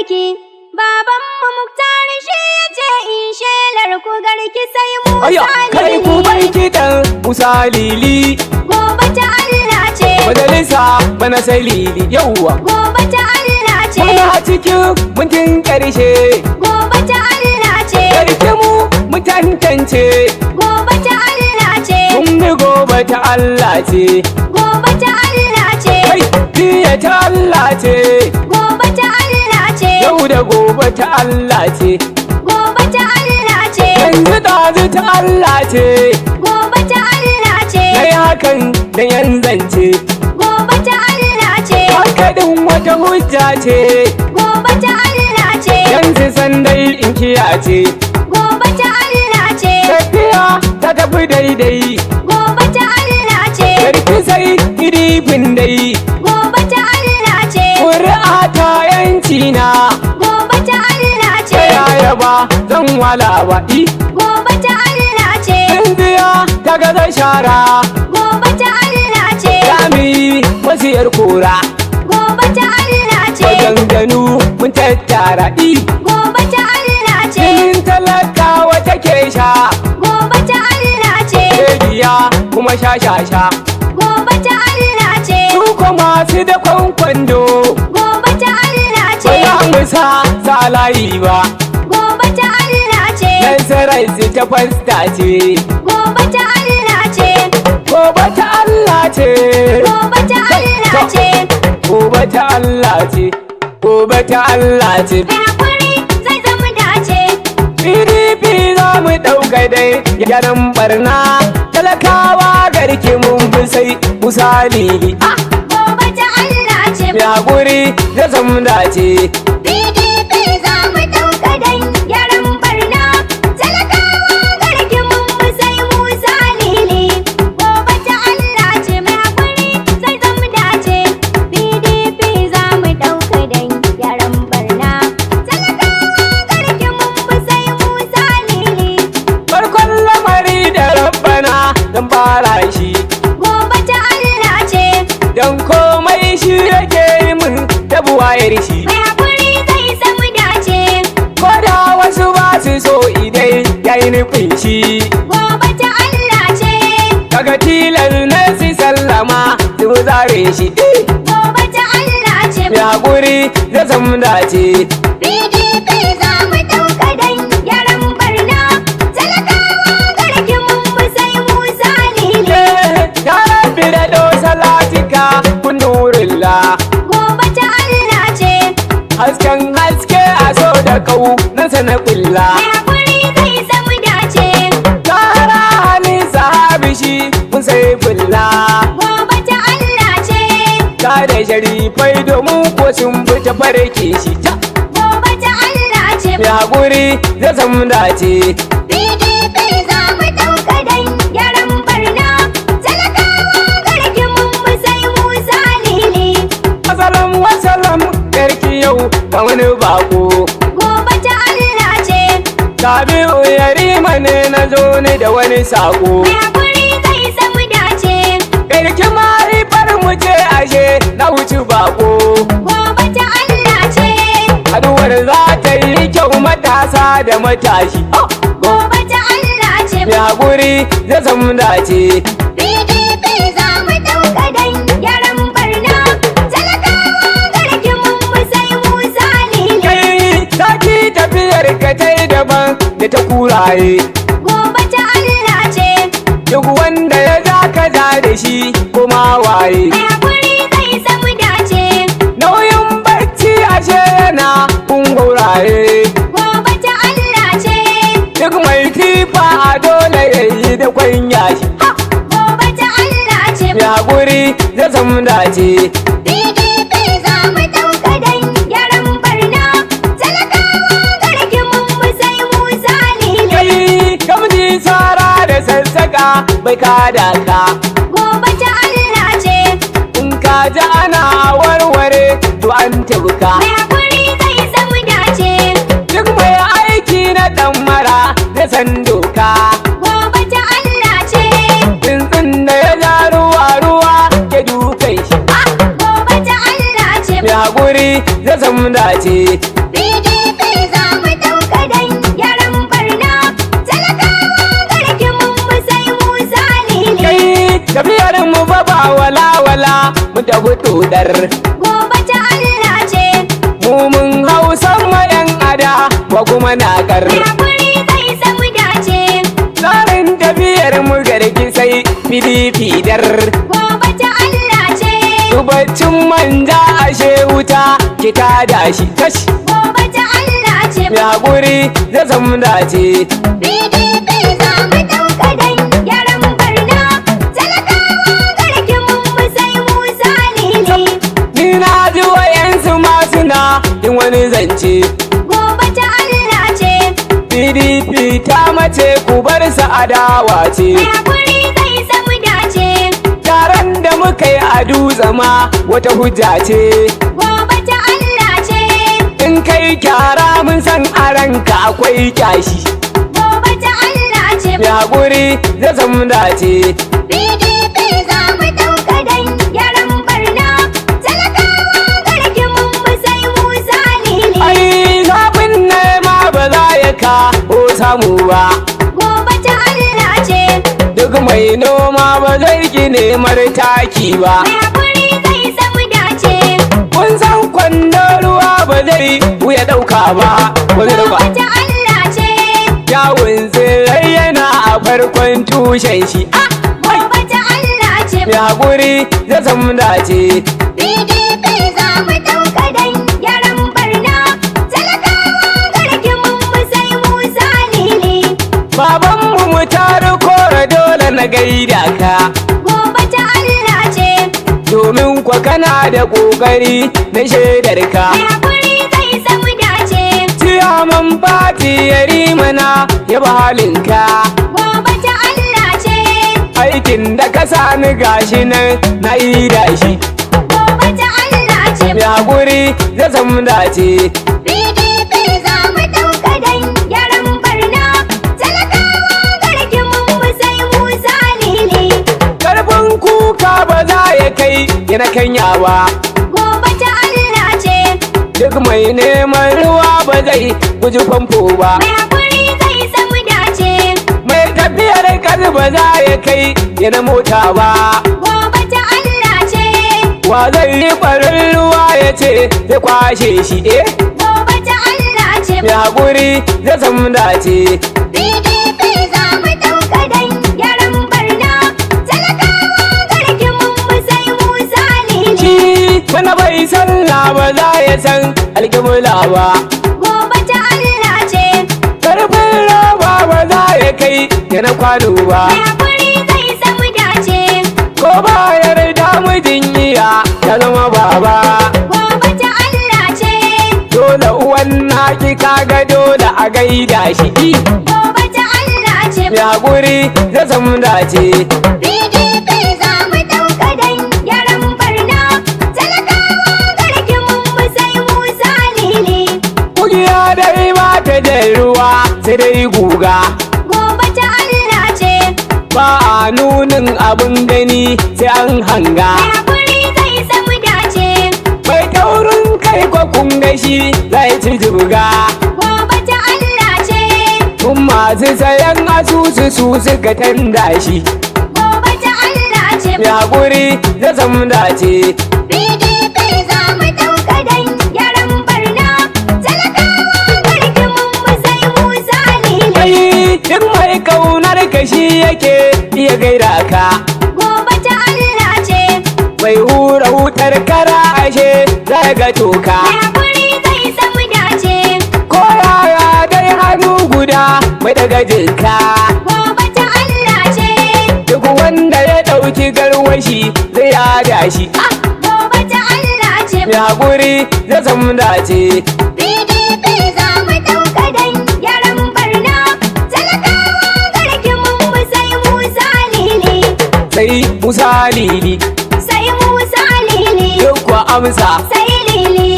garki. Babanmu Muktar shi ya ce in shelar ku garki sai Musa kai ku bar Lili. kiɗan Musa Lili. Gobe ta Allah ce, Majalisa bana sai Lili yauwa. gobe ta Allah ce, Muna cikin mintin ƙarshe. gobe ta Allah ce, Ƙarshe mu tantance. gobe ta Allah ce, Mun bi gobe ta Allah ce. gobe ta Allah ce, Kai jiya ta Allah ce. gobe ta Allah ce, Yau da gobe ta Allah ce. gobe ta Allah ce, Yanzu ɗazu ta Allah ce. gobe ta Allah ce, Kai hakan da yanzance. gobe ta Allah ce, Hakaɗin wata hujja ce. gobe ta Allah ce, Yanzu sandai in kiyace. gobe ta Allah ce, Tafiya ta tafi daidai. gobe ta Allah ce, Karki sai idifin dai. gobe ta Allah ce, Ƙuri'a ta yanci na. gobe ta Allah Ta ce, yaya ba zan wala ba. gobe ta Allah ce, Indiya ta gaza shara. gobe ta Allah ce, Rami masiyar kora. gobe ta Allah ce, Maganganu mun tattara. gobe ta Allah ce, Jinin talakawa take sha. gobe ta Allah ce, Shegiya kuma sha. gobe ta Allah ce, Su ko masu da kwankwando. gobe ta Allah Ba ce, za mu sa layi ba. gobe ta Allah ce, Nasarar su ta fasta ce. gobe ta Allah ce, Gobe ta Allah ce. gobe ta Allah ce, Gobe ta Allah ce. Gobe ta Allah ce. mai hakuri zai zama dace, PDP za mu ɗauka dai gyaran barna. Talakawa garki mun fi sai Musa Lili. gobe ta Allah ce, Ya guri da zam dace. PDP za mu ɗauka dan gyaran barna, talakawa garki mun fi sai Musa Lili. Gobe ta Allah ce, mai hakuri zai zama dace, PDP za mu ɗauka dan gyaran barna, talakawa garki mun fi sai Musa Lili. Farkon lamari da rabbana don fara shi. Gobe ta Allah ce, Don komai shi yake yi min da buwayar shi. mai hakuri zai zama dace, Ko da wasu ba su so idai ya yi nufin shi. gobe ta Allah ce, Kaga tilar na su sallama su zare shi. gobe ta Allah ce, Ya guri da zam dace. PDP za mu ɗauka dan gyaran barna, talakawa garki mun fi sai Musa Lili. Ya rabbi da dosa latika kun nurilla. Gobe ta Allah ce, Hasken haske a so da kau na sana kulla. mai hakuri zai zama dace, Tara hani sahabi shi mun sai bulla. gobe ta Allah ce, Ta da sharifai domin ko sun fita farke shi. gobe ta Allah ce, Ya guri da zam dace. PDP za mu ɗauka dan gyaran barna, talakawa garki mun fi sai Musa Lili. Wasalam karki yau ga wani bako. Gobe ta Allah ce, Sabi'u yarima ne na zo ne da wani sako. mai hakuri zai zama dace, Karki mahaifar mu ce ashe na wuce bako. gobe ta Allah ce, Haduwar za ta yi kyau matasa da matashi. gobe ta Allah ce, Ya guri da zam dace. PDP za mu ɗauka dan gyaran barna, talakawa garki mun fi sai Musa Lili. Kai saki tafiyar ka ta yi daban da ta kuraye. Gobe ta Allah ce, Duk wanda ya za ka ja da shi kuma waye. mai hakuri zai zama dace, Nauyin barci ashe yana kungauraye. gobe ta Allah ce, Duk mai tifa a dole ya yi da kwanya shi. gobe ta Allah ce, Ya guri da zam dace. PDP za mu ɗauka dan gyaran barna, talakawa garki mun fi sai Musa Lili. Kai kamji tsara da sassaka bai kada ka. Gobe ta Allah ce, In ka ji ana warware to an tabuka. mai hakuri zai zama dace, Duk mai aiki na ɗan mara da san doka. gobe ta Allah ce, Tsuntsun da ya ja ruwa ke dukai shi. gobe ta Allah ce, Ya guri da zam dace. PDP mu tafi tudar. gobe ta Allah ce. Mu mun hausan mayan ada wa kuma nakar. Mai haƙuri zai samu dace. Tsarin tafiyar mu garki sai PDP dar. Gobe ta Allah ce. Dubaccin manja ashe wuta ki tada shi tash. Gobe ta Allah ce. Mai haƙuri zai samu dace. PDP za mu ɗauka dan gyaran barna. Talakawa garkin mu sai Musa Lili. Ni na ji wayansu masu na yin wani zance. Gobe ta Allah ce. PDP ta mace ku bar sa adawa ce. Mai haƙuri zai samu dace. Taron da muka yi a dutse ma wata hujja ce. Gobe ta Allah ce. In kai kyara mun san a ranka akwai kyashi. Gobe ta Allah ce. Mai haƙuri zai samu dace. PDP za mu ɗauka dan gyaran barna. Talakawa garkin mu sai Musa Lili. Ai zafin nema ba za ya kawo samu ba. Gobe ta Allah ce. Duk mai noma ba zai ki nemar taki ba. Mai haƙuri zai samu dace. Kun san kwando ruwa ba zai wuya ɗauka ba. Wani Gobe ruba. ta Allah ce. Yawon tsirrai yana a farkon tushen shi. Gobe ta Allah ce. Mai haƙuri zai samu dace. PDP za mu ɗauka dan gyaran barna. Talakawa garkin mu sai Musa Lili. Babanmu mu taru kora dole na gaida ka. Gobe ta Allah ce. Domin kwa kana da ƙoƙari na shaidar ka. Mai haƙuri zai samu dace. Ciyaman fati ya rimana ya ba halinka. Gobe ta Allah ce. Aikin da ka sani gashi nan na yi da shi. Gobe ta Allah ce. Mai haƙuri zai samu dace. PDP za mu ɗauka dan gyaran barna. Talakawa garkin mu sai Musa Lili. Karfin kuka ba za ya kai yana kanya ba. Gobe ta Allah ce. Duk mai neman ruwa ba zai guji famfo ba. Mai haƙuri zai samu dace. Mai tafiyar kazi ba za ya kai yana mota ba. Gobe ta Allah ce. Wa zai yi farin ruwa ya ce zai kwashe shi Gobe ta Allah ce. Mai haƙuri zai samu dace. PDP za mu ɗauka dan gyaran barna. Talakawa garkin mu sai Musa Lili. Shi wani bai sallah ba za ya san alƙibla ba. Gobe ta Allah ce. Karfin roba ba za ya kai yana kwano ba. Mai haƙuri zai samu dace. Ko ba yarda mijin iya ya zama baba. Gobe ta Allah ce. Dole uwan naki kaga dole a gaida shi. Gobe ta Allah ce. Mai haƙuri zai samu dace. PDP za mu ɗauka dan gyaran barna. Talakawa garkin mu sai Musa Lili. Kugiya dai ba ta da ruwa sai dai guga. Gobe ta Allah ce. Ba a nunin abin gani sai an hanga. Mai haƙuri zai samu dace. Mai taurin kai kwa kun gashi zai ci jibga. Gobe ta Allah ce. Kun masu sayan asusu su suka tanda shi. Gobe ta Allah ce. Mai haƙuri zai samu dace. PDP za mu ɗauka dan gyaran barna. Talakawa garkin mu sai Musa Lili. Kai duk mai kaunar ka shi yake iya gaida ka. Gobe ta Allah ce. Mai hura wutar kara ashe zai ga toka. Mai haƙuri zai samu dace. Ko yaya dai hannu guda mai daga jinka. Gobe ta Allah ce. Duk wanda ya ɗauki garwashi zai yada shi. Gobe ta Allah ce. Mai haƙuri zai samu dace. PDP za mu ɗauka dan gyaran barna. Talakawa garkin mu sai Musa Lili. Sai Musa Lili. Sai Musa Lili. Duk kwa amsa. Sai Lili.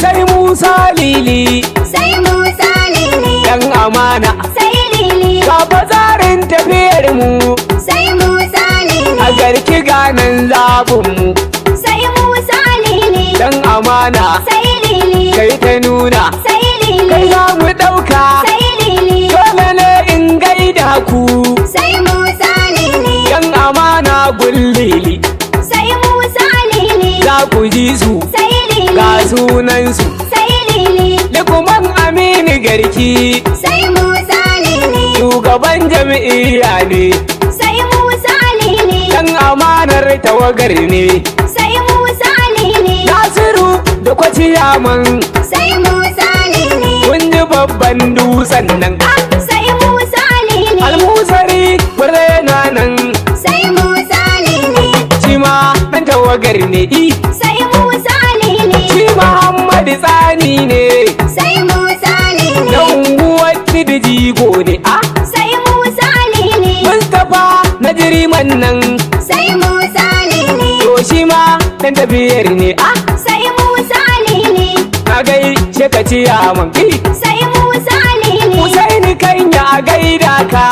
Sai Musa Lili. Sai Musa Lili. Dan amana. Sai Lili. Ka fa tsarin tafiyar mu. Sai Musa Lili. A garki ganan zabun mu. Sai Musa Lili. Dan amana. Sai Lili. Kai ta nuna. Sai Lili. Kai za mu ɗauka. Sai Lili. Dole ne in gaida ku. Sai Musa Lili. Dan amana gullili. Sai Musa Lili. ku ji su sai lili, ga sunansu sai lili, Lukman Aminu Garki sai Musa lili, shugaban jam'iyya ne sai Musa lili, dan amanar tawagar ne sai Musa lili, Nasiru da kwaciyaman sai Musa lili, kun ji babban dutsen nan sai Musa lili, almusari na nan sai Musa lili, shi ma dan tawagar ne sai Musa lili, shi Muhammadu Tsani ne sai Musa lili, na unguwar da jigo ne sai Musa lili, Mustapha na jiriman nan sai Musa lili, to shi ma dan tafiyar ne sai Musa lili, na gai sheka ciyaman sai Musa lili, Usaini Kanya a gaida ka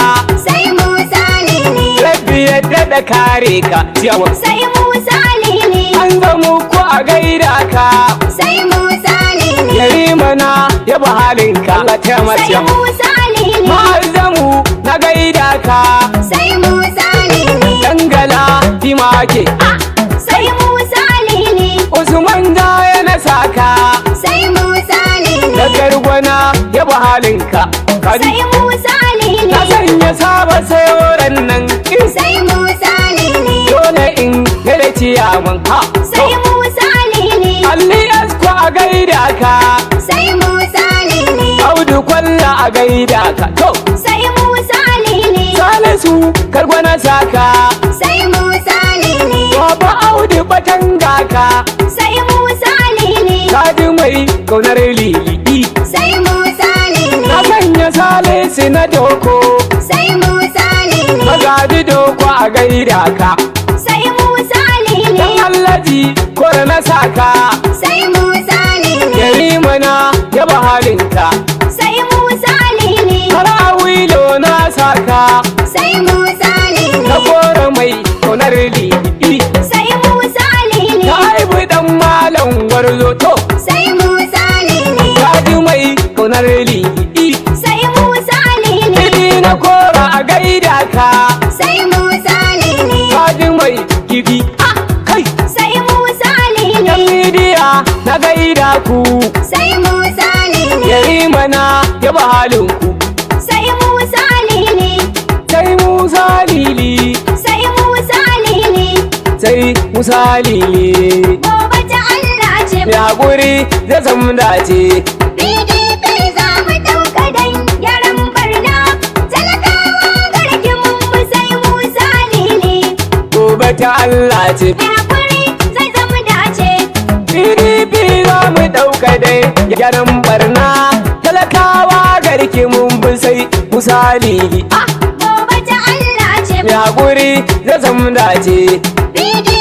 sai Musa lili, rabbi yadda da kare ka ciyaman sai Musa lili, an zamu ko a gaida ka sai Musa lili, yarimana yaba halinka Allah ta yamma sai ciyaman Musa lili, ma'azamu na gaida ka sai Musa lili, dangala dimake sai Musa lili, Usman Daya na saka sai Musa lili, da gargwana yaba halinka kaji sai Musa lili, na sanya saba sayoran nan sai Musa lili, dole in gare ciyaman sai Musa lili, alli asko a gaida ka sai Musa lili, audu kwalla a gaida ka to sai Musa lili, salisu kargwana saka sai Musa lili, baba audu batanga ka sai Musa lili, kaji mai kaunar lili sai Musa lili, na sanya salisu na doko sai Musa lili, magadi doko a gaida ka sai Musa lili, dan allaji kore na saka sai Musa lili, yarimana yaba halinka sai Musa lili, har a wilo na saka sai Musa lili, na kore mai kaunar lili sai Musa lili, ta haifu dan malam gwarzo to sai Musa lili, kaji mai kaunar lili sai Musa lili, Idi na kora a gaida ka sai Musa lili, kaji mai kifi kai sai Musa lili, yan midiya na gaida ku sai Musa lili, yarimana yaba halinku sai Musa lili, sai Musa lili sai Musa lili, sai Musa lili gobe ta Allah ce ya guri zai zama dace PDP za mu ɗauka dan gyaran barna, talakawa gargimin mu sai Musa lili, gobe ta Allah ce mai hakuri zai zama dace, PDP za mu ɗauka dai gyaran barna talakawa garki mun bi sai misali gobe ta Allah ce ya guri zai zama dace PDP